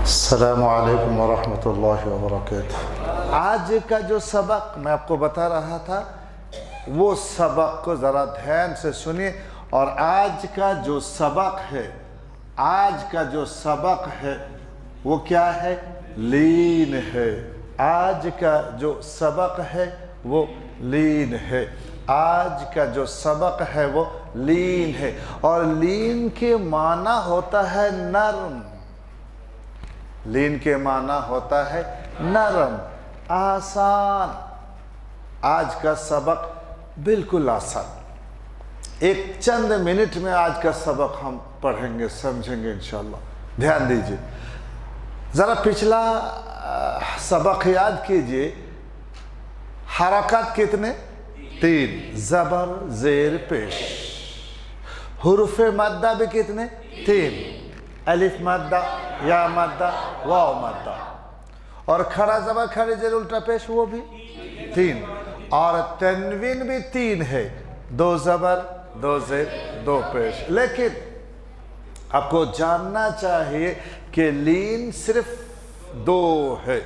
अस्सलामु अलैकुम वरहमतुल्लाहि वबरकातुह। आज का जो सबक मैं आपको बता रहा था वो सबक को ज़रा ध्यान से सुनिए। और आज का जो सबक है वो क्या है? लीन है। आज का जो सबक है वो लीन है। आज का जो सबक है वो लीन है। और लीन के माना होता है नरम। लीन के माना होता है नरम, आसान। आज का सबक बिल्कुल आसान। एक चंद मिनट में आज का सबक हम पढ़ेंगे, समझेंगे इंशाअल्लाह। ध्यान दीजिए, ज़रा पिछला सबक याद कीजिए। हरकत कितने? 3, ज़बर ज़ेर पेश। हुरूफ मद्दा भी कितने? 3, अलिफ मद्दा, या मद्दा, वाव मद्दा। और खड़ा ज़बर खड़े ज़ेर उल्टा पेश वो भी 3। और तनवीन भी 3 है, 2 ज़बर 2 ज़ेर 2 पेश। लेकिन आपको जानना चाहिए कि लीन सिर्फ 2 है।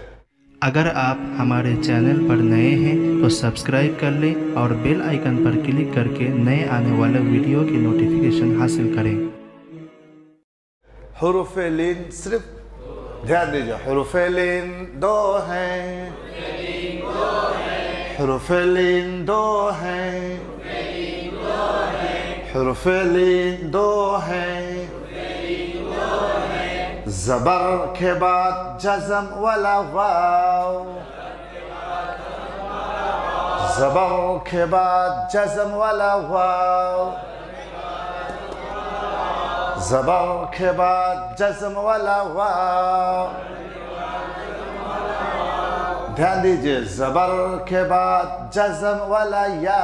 अगर आप हमारे चैनल पर नए हैं तो सब्सक्राइब कर लें और बेल आइकन पर क्लिक करके नए आने वाले वीडियो की नोटिफिकेशन हासिल करें। हुरूफ लीन सिर्फ, ध्यान दीजिए, हुरूफ लीन 2 हैं। हुरूफ लीन 2 हैं। हुरूफ लीन 2 हैं। ज़बर के बाद जज़म वाला वाव। ज़बर के बाद जज़म वाला वाव। ज़बर के बाद जज़म वाला वाव। ध्यान दीजिए, ज़बर के बाद जज़म वाला या।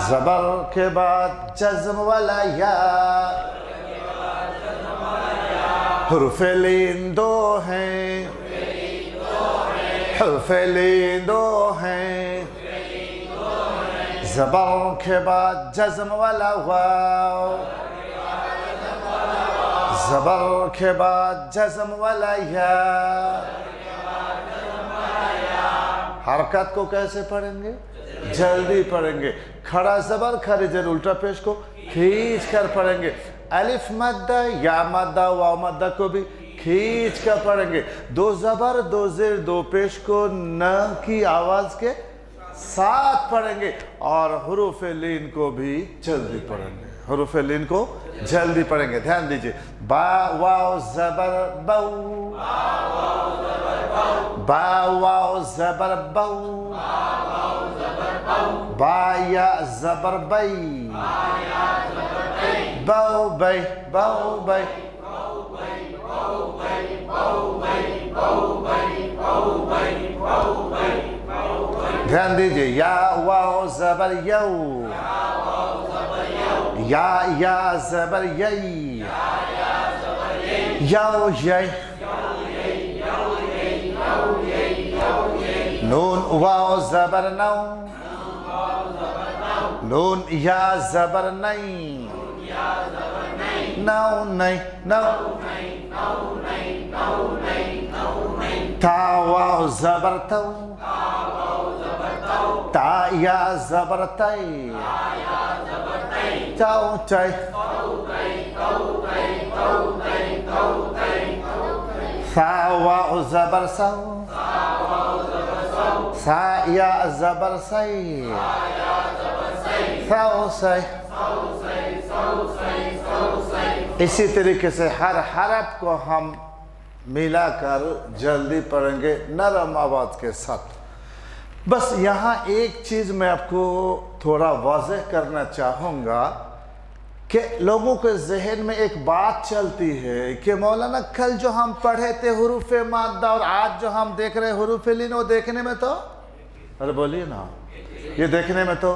ज़बर के बाद जज़म वाला या। हुरूफ लीन 2 हैं। हुरूफ लीन 2 हैं। ज़बर के बाद जज़म वाला वाव। ज़बर के बाद जज़म वाला या। हरकत को कैसे पढ़ेंगे? जल्दी पढ़ेंगे। खड़ा ज़बर खड़े ज़ेर उल्टा पेश को खींच कर पढ़ेंगे। अलिफ मद्दा, या मद्दा, वाव मद्दा को भी खींच कर पढ़ेंगे। 2 ज़बर 2 ज़ेर 2 पेश को न की आवाज़ के साथ पढ़ेंगे। और हुरूफ लीन को भी जल्दी पढ़ेंगे। हुरूफ लीन को जल्दी पढ़ेंगे। ध्यान दीजिए, बा वाव ज़बर बऊ। बा वाव ज़बर बऊ। बा या ज़बर बई। बऊ बई, बऊ बई। ध्यान दीजिए, या वाव ज़बर यऊ। या ज़बर यई। यऊ यई। नून वाव ज़बर नौ। नून या ज़बर नई। नौ नई नौ। ता वाव ज़बर तौ। ता या ज़बर तई। तौ तई। सा वाव ज़बर सौ। सा या ज़बर सई। सौ सई। इसी तरीके से हर हरफ को हम मिलाकर जल्दी पढ़ेंगे नरम आवाज़ के साथ। बस यहाँ एक चीज़ मैं आपको थोड़ा वाज़ेह करना चाहूँगा कि लोगों के जहन में एक बात चलती है कि मौलाना कल जो हम पढ़े थे हुरूफ माद्दा और आज जो हम देख रहे हैं हुरूफ लीन, वो देखने में तो, अरे बोलिए ना, ये देखने में तो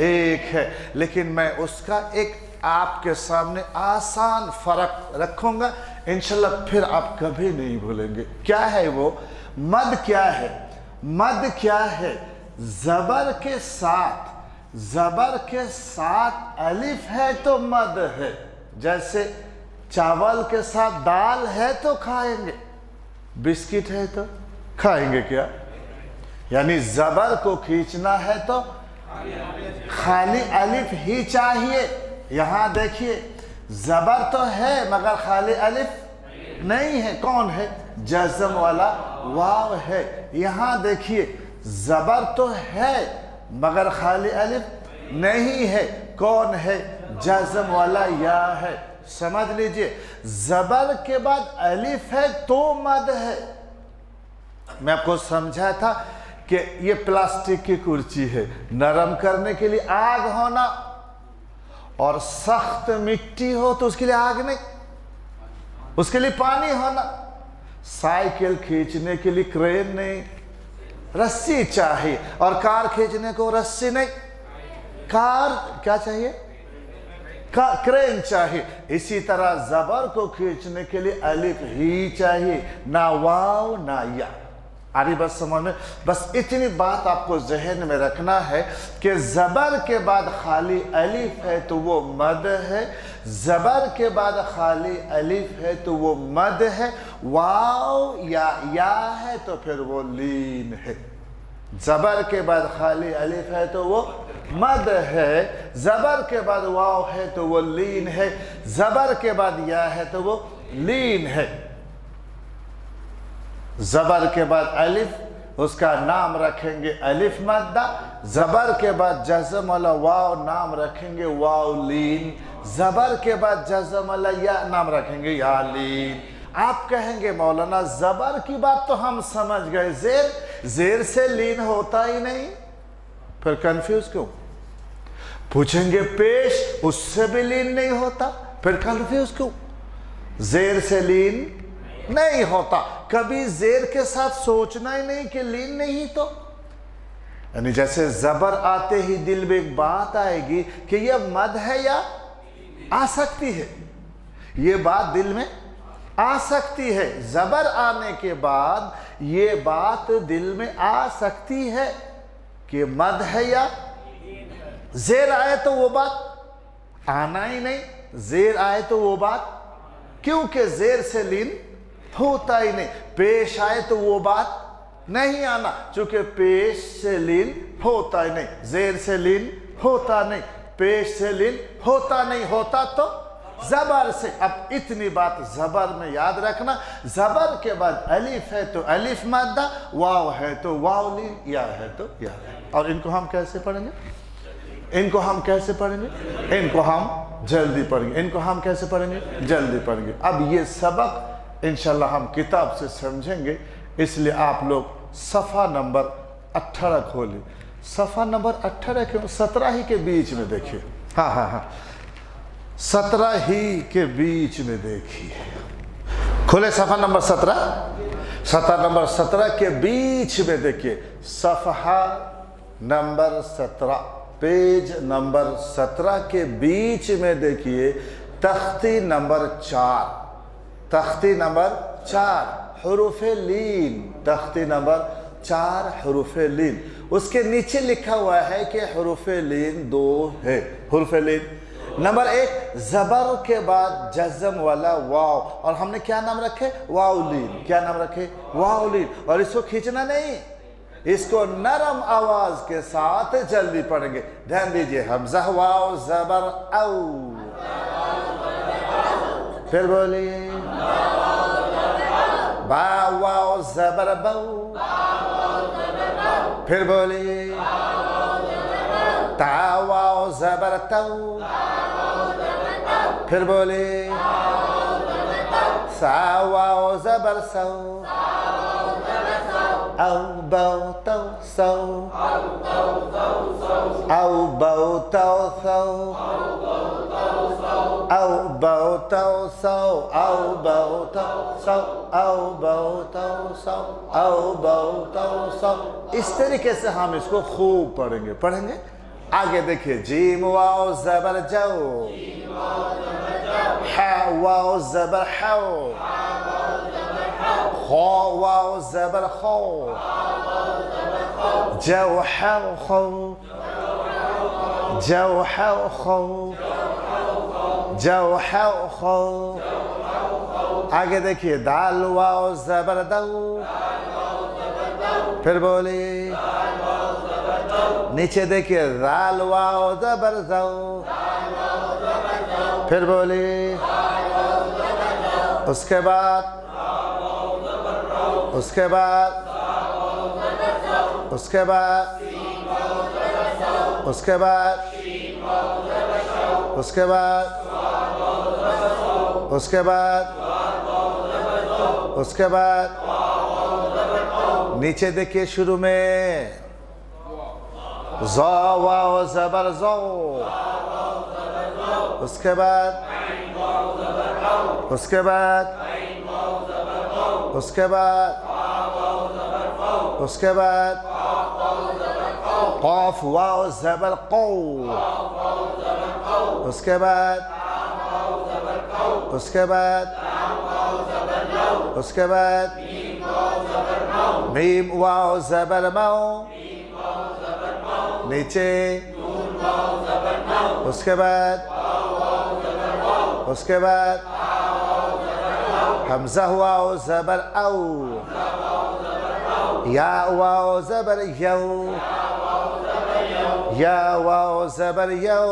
एक है। लेकिन मैं उसका एक आपके सामने आसान फ़र्क रखूँगा इंशाल्लाह, फिर आप कभी नहीं भूलेंगे। क्या है वो? मद क्या है? मद क्या है? ज़बर के साथ, ज़बर के साथ अलिफ है तो मद है। जैसे चावल के साथ दाल है तो खाएंगे, बिस्किट है तो खाएंगे क्या? यानी ज़बर को खींचना है तो खाली अलिफ ही चाहिए। यहाँ देखिए ज़बर तो है मगर खाली अलिफ नहीं है। कौन है? जज़म वाला वाव है। यहाँ देखिए ज़बर तो है मगर खाली अलिफ नहीं है। कौन है? जज़म वाला या है। समझ लीजिए, ज़बर के बाद अलिफ है तो मद है। मैं आपको समझा था कि ये प्लास्टिक की कुर्सी है, नरम करने के लिए आग होना, और सख्त मिट्टी हो तो उसके लिए आग नहीं, उसके लिए पानी होना। साइकिल खींचने के लिए क्रेन नहीं, रस्सी चाहिए, और कार खींचने को रस्सी नहीं, कार क्या चाहिए? क्रेन चाहिए। इसी तरह ज़बर को खींचने के लिए अलिफ ही चाहिए, ना वाव ना या। आ रही बात समझ में? बस इतनी बात आपको जहन में रखना है कि ज़बर के बाद खाली अलिफ है तो वो मद है, ज़बर के बाद खाली अलिफ है तो वो मद है, वाव या है तो फिर वो लीन है। ज़बर के बाद खाली अलिफ है तो वो मद है, ज़बर के बाद वाव है तो वो लीन है, ज़बर के बाद या है तो वो लीन है। ज़बर के बाद अलिफ, उसका नाम रखेंगे अलिफ मद्दा। ज़बर के बाद जज़म वाला वाव, नाम रखेंगे वाव लीन। ज़बर के बाद जज़म वाला या, नाम रखेंगे या लीन। आप कहेंगे मौलाना ज़बर की बात तो हम समझ गए, ज़ेर से लीन होता ही नहीं, फिर कंफ्यूज क्यों? पूछेंगे पेश, उससे भी लीन नहीं होता, फिर कंफ्यूज क्यों? ज़ेर से लीन नहीं होता। कभी ज़ेर के साथ सोचना ही नहीं कि लीन नहीं तो, यानी जैसे ज़बर आते ही दिल में एक बात आएगी कि यह मद है या आ सकती है, ये बात दिल में आ सकती है। ज़बर आने के बाद ये बात दिल में आ सकती है कि मद है या ज़ेर आए तो वो बात आना ही नहीं, ज़ेर आए तो वो बात, क्योंकि ज़ेर से लीन होता ही नहीं। पेश आए तो वो बात नहीं आना, चूंकि पेश से लीन होता ही नहीं, ज़ेर से लीन होता नहीं, पेश से लीन होता नहीं, होता तो ज़बर से। अब इतनी बात ज़बर में याद रखना, ज़बर के बाद अलिफ है तो अलिफ मादा, वाव है तो वाव लीन, या है तो या है। और इनको हम कैसे पढ़ेंगे? इनको हम कैसे पढ़ेंगे? इनको हम जल्दी पढ़ेंगे। इनको हम कैसे पढ़ेंगे? जल्दी पढ़ेंगे। अब ये सबक इंशाल्लाह हम किताब से समझेंगे, इसलिए आप लोग सफ़ा नंबर 18 खोलें। सफ़ा नंबर 18 क्यों? 17 ही के बीच में देखिए। हाँ 17 ही के बीच में देखिए। खोले सफ़ा नंबर 17, सफ़ा नंबर 17 के बीच में देखिए। सफ़ा नंबर 17, पेज नंबर 17 के बीच में देखिए, तख्ती नंबर 4, तख्ती नंबर 4 हुरूफ़े लीन, तख्ती नंबर 4 हुरूफ़े लीन। उसके नीचे लिखा हुआ है कि हुरूफ़े लीन 2 है। हुरूफ़े लीन नंबर 1, ज़बर के बाद जज़म वाला वाव, और हमने क्या नाम रखे? वाव लीन। क्या नाम रखे? वाव लीन। और इसको खींचना नहीं, इसको नरम आवाज के साथ जल्दी पढ़ेंगे। ध्यान दीजिए, हमज़ा वाव ज़बर औ, फिर बोलिए बा वाव ज़बर बौ, फिर बोलिए ता वाव ज़बर तौ, फिर बोलिए सा वाव ज़बर सौ, औ बौ तौ सौ, औ बौ तौ सौ, औ बौ तौ सौ, औ बौ तौ सौ, औ बौ तौ सौ, औ बौ तौ सौ। इस तरीके से हम इसको खूब पढ़ेंगे। पढ़ेंगे आगे देखिए, जीम वाव ज़बर जौ, हा वाव ज़बर हौ, खौ वाव ज़बर खौ, जौ हौ खौ, जौ हौ खौ, जो है खो। आगे देखिए दाल वाओ ज़बर दो। फिर बोलिए नीचे देखिए दाल वाओ ज़बर दो। फिर बोलिए उसके बाद उसके बाद उसके बाद उसके बाद उसके बाद उसके बाद उसके बाद नीचे देखिए शुरू में ज़ा वाओ ज़बर ज़ो। उसके बाद उसके बाद उसके बाद उसके बाद क़ाफ वाओ ज़बर क़ौ। उसके बाद उसके बाद उसके बाद मीम वाओ ज़बर मौ। नीचे उसके बाद उसके बाद हमज़ा वाओ ज़बर औ। या वाओ ज़बर यौ। या वाओ ज़बर यौ।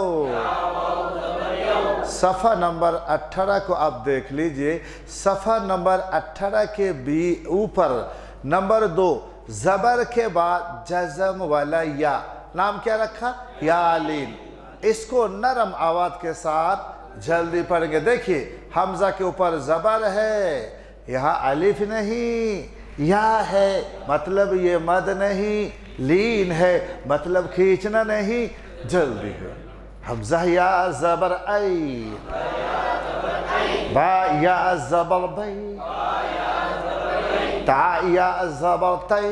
सफ़ा नंबर 18 को आप देख लीजिए। सफ़ा नंबर 18 के ऊपर नंबर 2 ज़बर के बाद जज़म वाला या, नाम क्या रखा? यालीन। इसको नरम आवाज़ के साथ जल्दी पढ़ेंगे। देखिए हमज़ा के ऊपर ज़बर है, यहाँ अलिफ नहीं, या है मतलब ये मद नहीं, लीन है मतलब खींचना नहीं, जल्दी है। हमज़ा या ज़बर ऐ। बा या ज़बर बै। ता या ज़बर तै।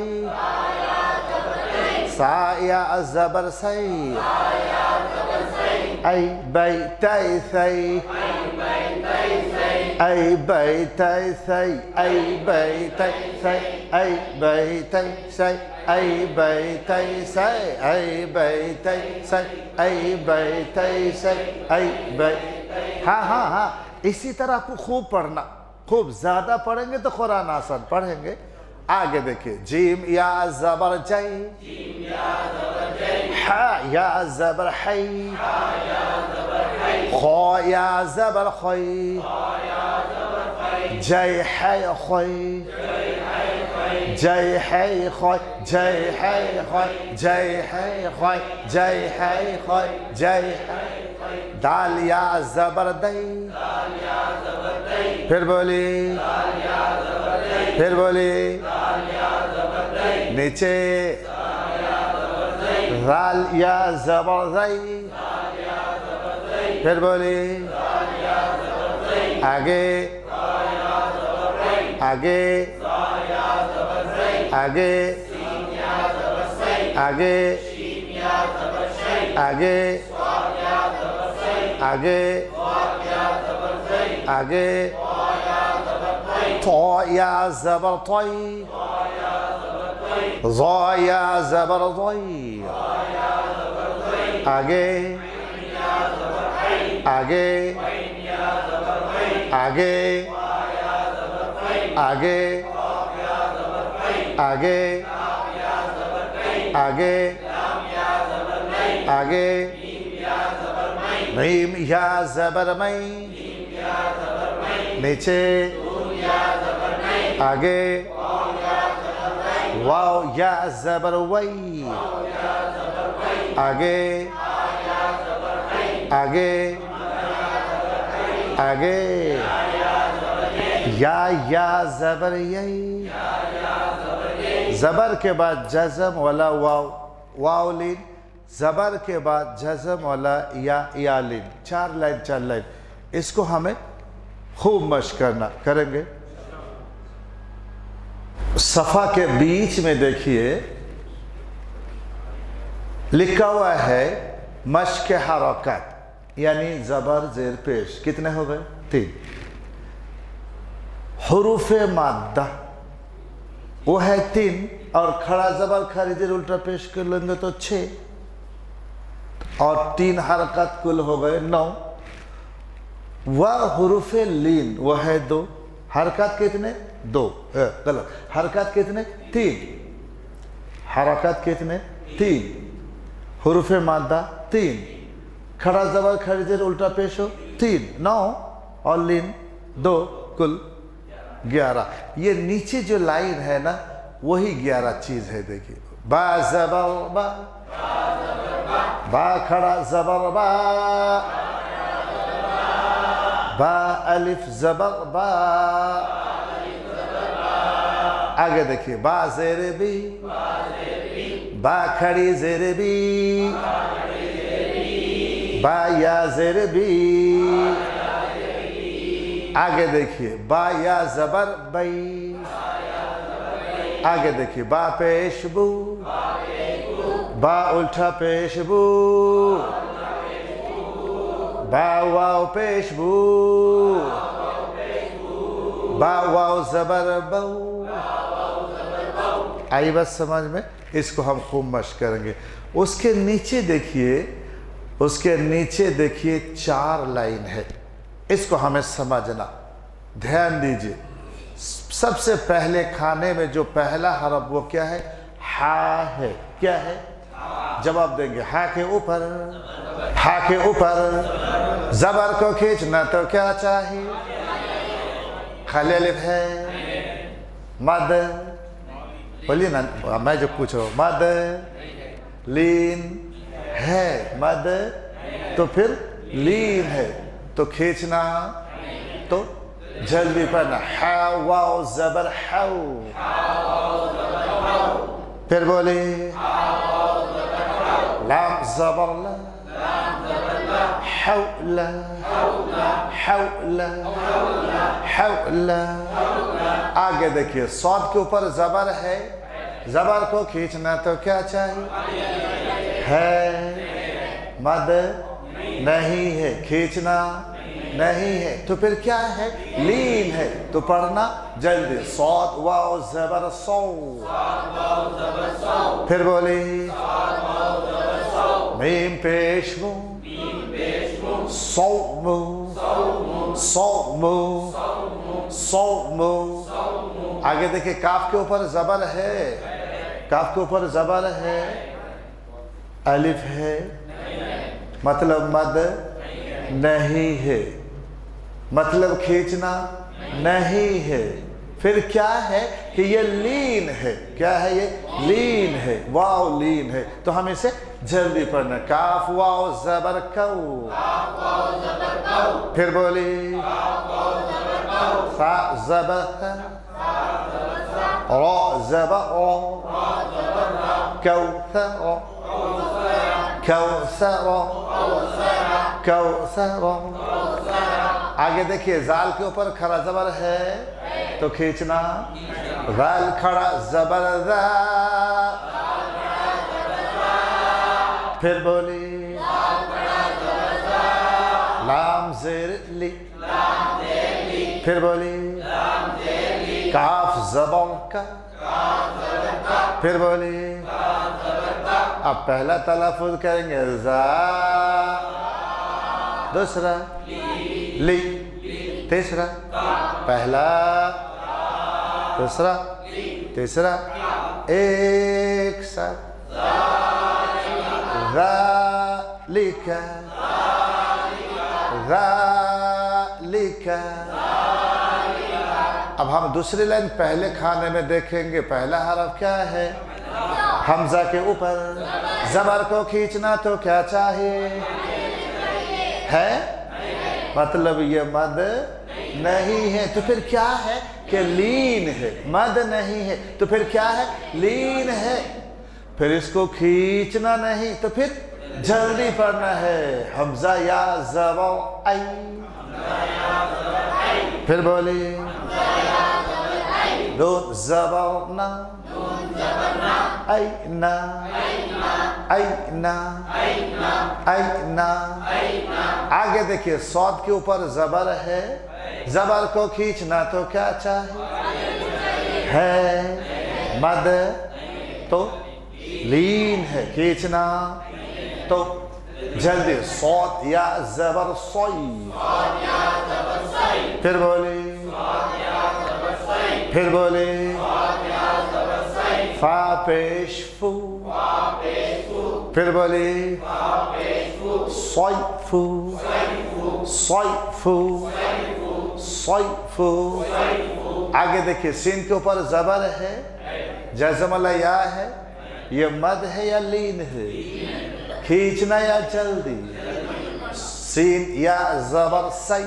सा या ज़बर सै। ऐ बै तै सै। ऐ बै तै सै। ऐ बै तै सै। ऐ बै तै सै। ऐ बै तै सै। ऐ बै तै सै। ऐ बै तै सै। ऐ बै। हाँ हाँ हाँ, इसी तरह आपको खूब पढ़ना, खूब ज़्यादा पढ़ेंगे तो कुरान आसान पढ़ेंगे। आगे देखिए जीम या ज़बर जै। हा या ज़बर है। खो या ज़बर खोई। जय है खोई। जय है खोई। जय है खोई। जय है खोई। जय है खोई। जय है। दाल या ज़बर दै। फिर बोली फिर बोली नीचे दाल या ज़बर दै। फिर बोली आगे आगे आगे आगे आगे आगे आगे तो या ज़बर तोई। ज़ा या ज़बर ज़ोई। आगे आगे आगे आगे आगे आगे आगे मीम या ज़बर मै। नीचे आगे वाओ या ज़बर वै। आगे आगे आगे या ज़बर यही। ज़बर के बाद जज़म वाला वाव, वाव लीन। ज़बर के बाद जज़म वाला या लीन। 4 लाइन इसको हमें खूब मश्क करना करेंगे। सफ़ा के बीच में देखिए लिखा हुआ है मश्क हरकत, यानी ज़बर ज़ेर पेश। कितने हो गए? 3। हुरूफ माद्दा वो है 3 और खड़ा ज़बर खाली ज़ेर उल्टा पेश कर लेंगे तो 6 और 3 हरकत कुल हो गए 9। वह हुरूफ लीन वो है 2, हरकत कितने 2, गलत, हरकत कितने 3, हरकत कितने 3, हुरूफ मादा 3, खड़ा जबर खड़ी जेर उल्टा पेश हो 3, 9 और लीन 2, कुल 11। ये नीचे जो लाइन है ना वही 11 चीज है। देखिए बा जबर बा, बा खड़ा जबर बा, बा अलिफ जबर बा, आगे देखिए बा जेर बी, बा खड़ी जेर बी, बा या जेर बी, आगे देखिए बा या जबर बई, आगे देखिए बा पेश बू, बा उल्टा पेश बू, बा वाव पेश बू, बा वाव जबर बऊ। आई बस समझ में, इसको हम खूब मश्क करेंगे। उसके नीचे देखिए, उसके नीचे देखिए 4 लाइन है, इसको हमें समझना, ध्यान दीजिए। सबसे पहले खाने में जो पहला हरफ वो क्या है, हा है। क्या है, जवाब देंगे हा के ऊपर, हा के ऊपर जबर को खींचना तो क्या चाहिए, खाली अलिफ है, मद, बोलिए ना, मैं जो पूछ रहा हूँ, मद लीन है, मद तो फिर लीन है तो खींचना, तो जल्दी पढ़ना, हा वाव जबर हाउ, फिर बोले लाम जबर ला, हौला हौला हौला। आगे देखिए सौद के ऊपर जबर है, जबर को खींचना तो क्या चाहिए, है, मद नहीं है, खींचना नहीं है तो फिर क्या है, लीन है, तो पढ़ना जल्दी, सौद वाव जबर सौ, फिर बोले मीम पेश मु, सौमु सौमु सौमु। आगे देखिए काफ के ऊपर जबर है, काफ के ऊपर जबर है, अलिफ है, मतलब मद नहीं है, मतलब खींचना नहीं है, फिर क्या है कि ये लीन है, क्या है ये, लीन है, वाव लीन है, तो हम इसे जल्दी पढ़ना, काफ वाव जबर कऊ, फिर बोली सा जबर रा जबर कौसर कौसर कौसर। आगे देखिए जाल के ऊपर खड़ा जबर है तो खींचना, जाल खड़ा जबर दा, फिर बोली लाम जेर ली, फिर बोली काफ जबर का, फिर बोली अब पहला तलफ़ुज़ करेंगे जा, दूसरा ली, तीसरा पहला, दूसरा तीसरा एक साथ, ज़ालिका ज़ालिका। अब हम दूसरी लाइन पहले खाने में देखेंगे, पहला हरफ क्या है, हमजा के ऊपर जबर को खींचना तो क्या चाहिए, है, मतलब ये मद नहीं है, तो फिर क्या है कि लीन है, मद नहीं है तो फिर क्या है, लीन है, फिर इसको खींचना नहीं तो फिर जल्दी पढ़ना है, हमजा या जबर आई, फिर बोली दो जबर ना, आईना आईना आईना। आगे देखिए सौद के ऊपर जबर है, जबर को खींचना तो क्या चाहिए, है, मद तो लीन है, खींचना तो जल्दी सौद या ज़बर सोई, फिर बोले, फिर बोले, फा पेश फू, फिर बोले, सोई फू, सोई फू, सोई फू। आगे देखिए सीन के ऊपर ज़बर है, जज़म वाला या है, ये मद है या लीन है, खींचना या जल्दी, सीन या ज़बर सई,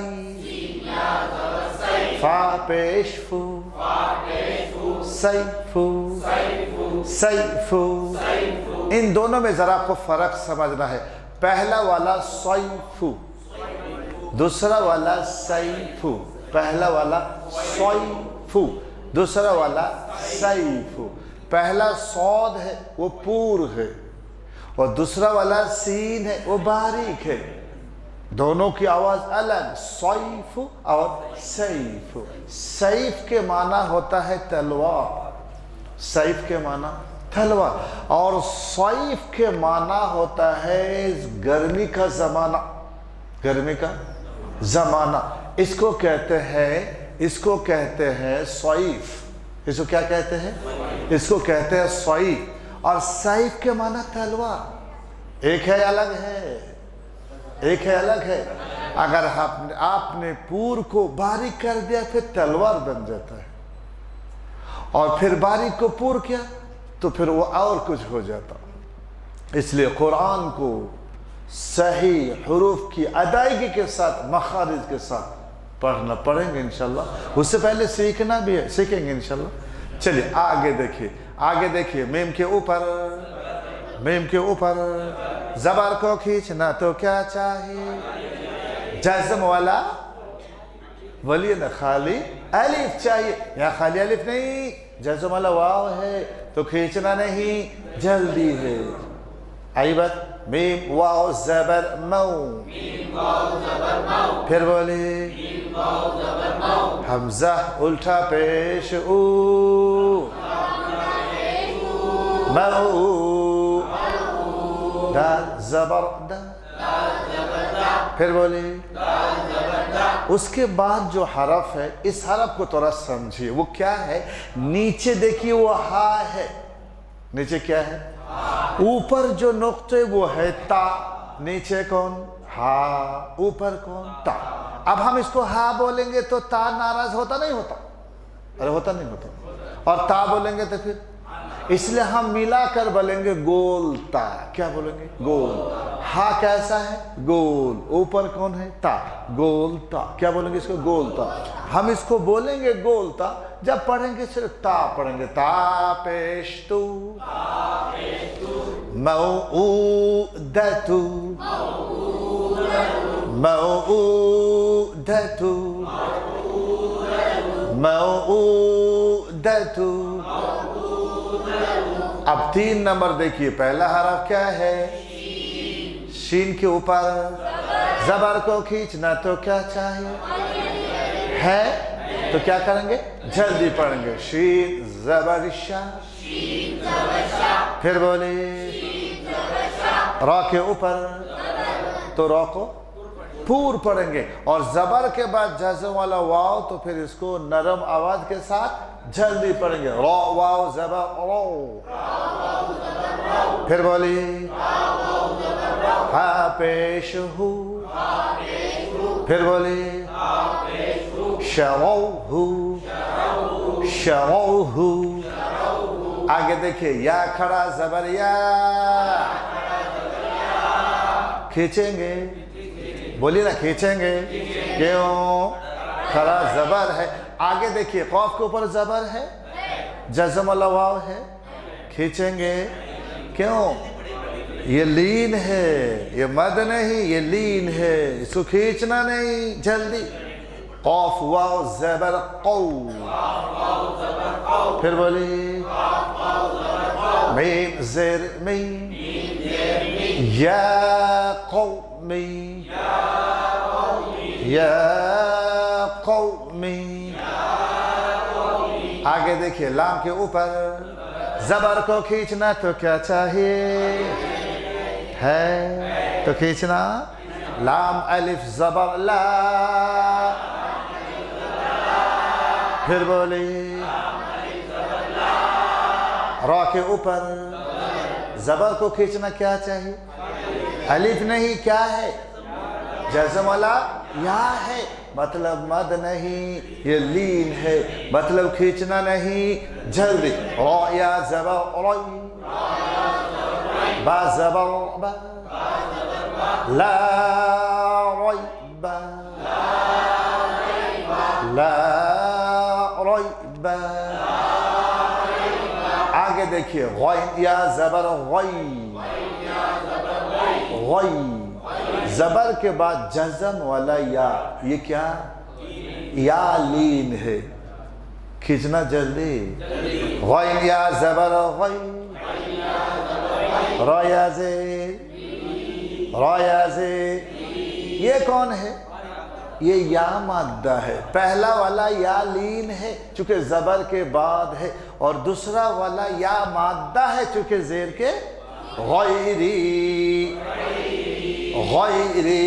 फा पेश फू, सई फू, सई फू। इन दोनों में ज़रा आपको फ़र्क समझना है। पहला वाला सईफू, दूसरा वाला सईफू। पहला वाला सईफू, दूसरा वाला सईफू। पहला सौद है वो पूर है, और दूसरा वाला सीन है वो बारीक है। दोनों की आवाज अलग, सईफू और सईफू। सईफ के माना होता है तलवार, सईफ के माना तलवार, और सईफ के माना होता है गर्मी का जमाना, गर्मी का जमाना। इसको कहते हैं, इसको कहते हैं सईफ। इसको क्या कहते हैं? इसको कहते हैं सईफ। और सईफ के माना तलवार। एक है अलग है, एक है अलग है। अगर आपने पूर को बारीक कर दिया फिर तलवार बन जाता है, और फिर बारीक को पूर किया तो फिर वो और कुछ हो जाता। इसलिए कुरान को सही हुरूफ की अदायगी के साथ, मखारिज के साथ पढ़ना पड़ेंगे इंशाल्लाह। उससे पहले सीखना भी है, सीखेंगे इंशाल्लाह। चलिए आगे देखिए, आगे देखिए। मीम के ऊपर, मीम के ऊपर ज़बर को खींचना तो क्या चाहिए? जज़म वाला बोलिए ना, खाली अलिफ चाहिए। यहाँ खाली अलिफ नहीं, जज़म वाला वाव है तो खींचना नहीं, जल्दी है। आई बात। मीम वाव ज़बर मऊ, फिर बोले हमज़ा उल्टा पेश ऊ, मऊ, दाल ज़बर दा, फिर बोले। उसके बाद जो हरफ है, इस हरफ को थोड़ा समझिए, वो क्या है? नीचे देखिए वो हा है, नीचे क्या है? ऊपर जो नुक्ते वो है ता, नीचे कौन? हा, ऊपर कौन? ता। अब हम इसको हा बोलेंगे तो ता नाराज होता नहीं होता? अरे होता नहीं होता। और ता बोलेंगे तो फिर, इसलिए हम मिलाकर बोलेंगे गोल ता। क्या बोलेंगे? गोल। हा कैसा है? गोल। ऊपर कौन है? ता, गोल ता। क्या बोलेंगे इसको? गोल ता। हम इसको बोलेंगे गोल ता जब पढ़ेंगे सिर्फ ता पढ़ेंगे। ता पेश तू, मऊदतु, मऊदतु, मऊदतु। अब 3 नंबर देखिए। पहला हरफ क्या है? शीन के ऊपर ज़बर को खींचना तो क्या चाहिए? है तो क्या करेंगे? जल्दी पढ़ेंगे। शीन ज़बर शा, फिर बोले रा के ऊपर तो रा को पूर पढ़ेंगे, और ज़बर के बाद जज़म वाला वाव तो फिर इसको नरम आवाज के साथ जल्दी पढ़ेंगे। रा वाव ज़बर रो, फिर बोली हा पेश हू, फिर बोली शरौहू, शरौहू। आगे देखिए या खड़ा ज़बर या, खींचेंगे, बोलिए ना खींचेंगे। क्यों? खड़ा ज़बर है। आगे देखिए कौफ के ऊपर ज़बर है, जज़म वाला वाव है, खींचेंगे। क्यों? ये लीन है, ये मद नहीं, ये लीन है, इसको खींचना नहीं, जल्दी। कौफ वाव ज़बर कौ, फिर बोली मीम ज़ेर मी, या कौमी, या कौमी। आगे देखिए लाम के ऊपर ज़बर को खींचना तो क्या चाहिए? है तो तो खींचना लाम अलिफ ज़बर ला, फिर बोले रा के ऊपर ज़बर को खींचना क्या चाहिए? अलिफ नहीं, क्या है? जज़म वाला या है, मतलब मद नहीं, ये लीन है, मतलब खींचना नहीं, जल्दी रा या ज़बर रई, बा ज़बर बा, ला रैबा, ला रैबा। आगे देखिए गैन या ज़बर गई, गई ज़बर के बाद जज़म वाला या, ये क्या? या लीन है, खींचना जल्दी। गैन या ज़बर गई, रा या ज़े, रा या ज़े। ये कौन है? ये या माद्दा है। पहला वाला या लीन है चूंकि ज़बर के बाद है, और दूसरा वाला या माद्दा है चूंकि ज़ेर के गैरी, गैरी।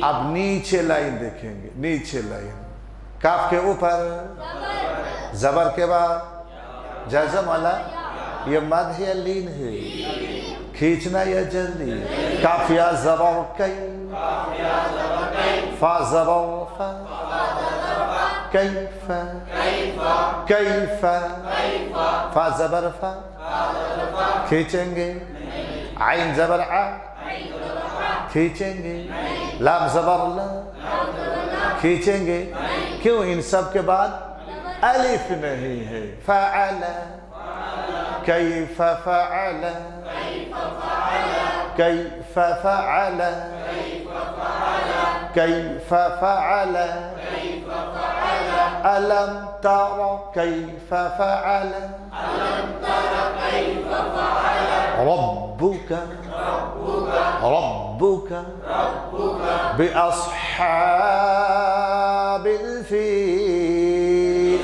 अब नीचे लाइन देखेंगे, नीचे लाइन काफ के ऊपर ज़बर के बाद जज़म वाला, ये मद है या लीन है? खींचना या जल्दी? काफ या ज़बर कई, फा ज़बर फा, कैफा, कैफा, फा ज़बर फा, खींचेंगे। आइन ज़बर आ, खींचेंगे। लाम ज़बर ला, खींचेंगे। क्यों? इन सब के बाद अलिफ नहीं है। फ़अला, कैफ़ फ़अला, कैफ़ फ़अला, कैफ़ फ़अला, अलम तरा कैफ़ फ़अला, रब्बुका, रब्बुका बिअस्हाबिल फील।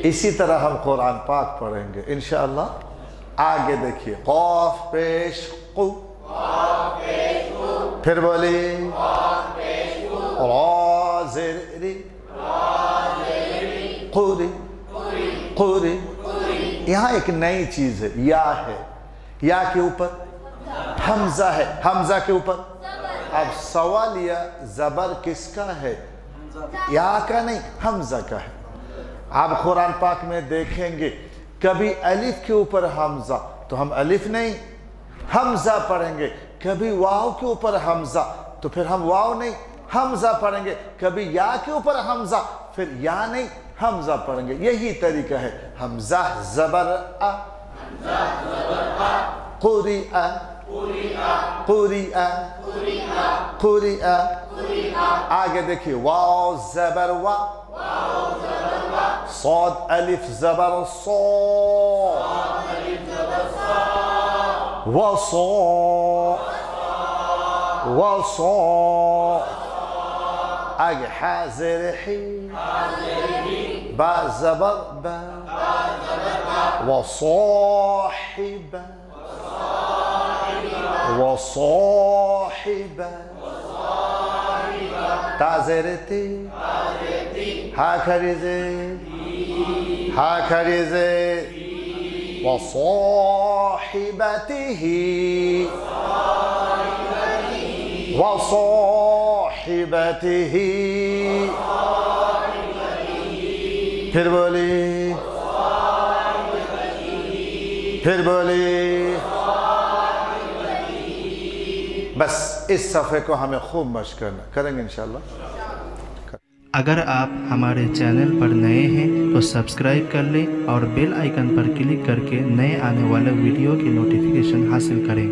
इसी तरह हम कुरान पाक पढ़ेंगे इंशाअल्लाह। आगे देखिए क़ाफ पेश क़ु, फिर बोली रा ज़ेर री, क़ुरी, क़ुरी। यहाँ एक नई चीज़ है, या है, या के ऊपर हमज़ा है, हमज़ा के ऊपर। अब सवाल या ज़बर किसका है? या का नहीं, हमज़ा का है। आप कुरान पाक में देखेंगे कभी अलिफ के ऊपर हमज़ा, तो हम अलिफ नहीं हमज़ा पढ़ेंगे। कभी वाव के ऊपर हमज़ा, तो फिर हम वाव नहीं हमज़ा पढ़ेंगे। कभी या के ऊपर हमज़ा, फिर या नहीं हमज़ा पढ़ेंगे। यही तरीका है। हमज़ा ज़बर आ, क़ुरिआ, क़ुरिआ, क़ुरिआ। आगे देखिए वाव ज़बर वा, صاد ألف زبر صا، وصا، وصا. أجي حازر حي، با زبر با، وصاحبة، وصاحبة. تعزرتي هكذا هكذا. وصاحبته، وصاحبته. फिर बोली، फिर बोली. बस इस सफ़े को हमें खूब मश्क करना करेंगे इंशाअल्लाह। अगर आप हमारे चैनल पर नए हैं तो सब्सक्राइब कर लें और बेल आइकन पर क्लिक करके नए आने वाले वीडियो की नोटिफिकेशन हासिल करें।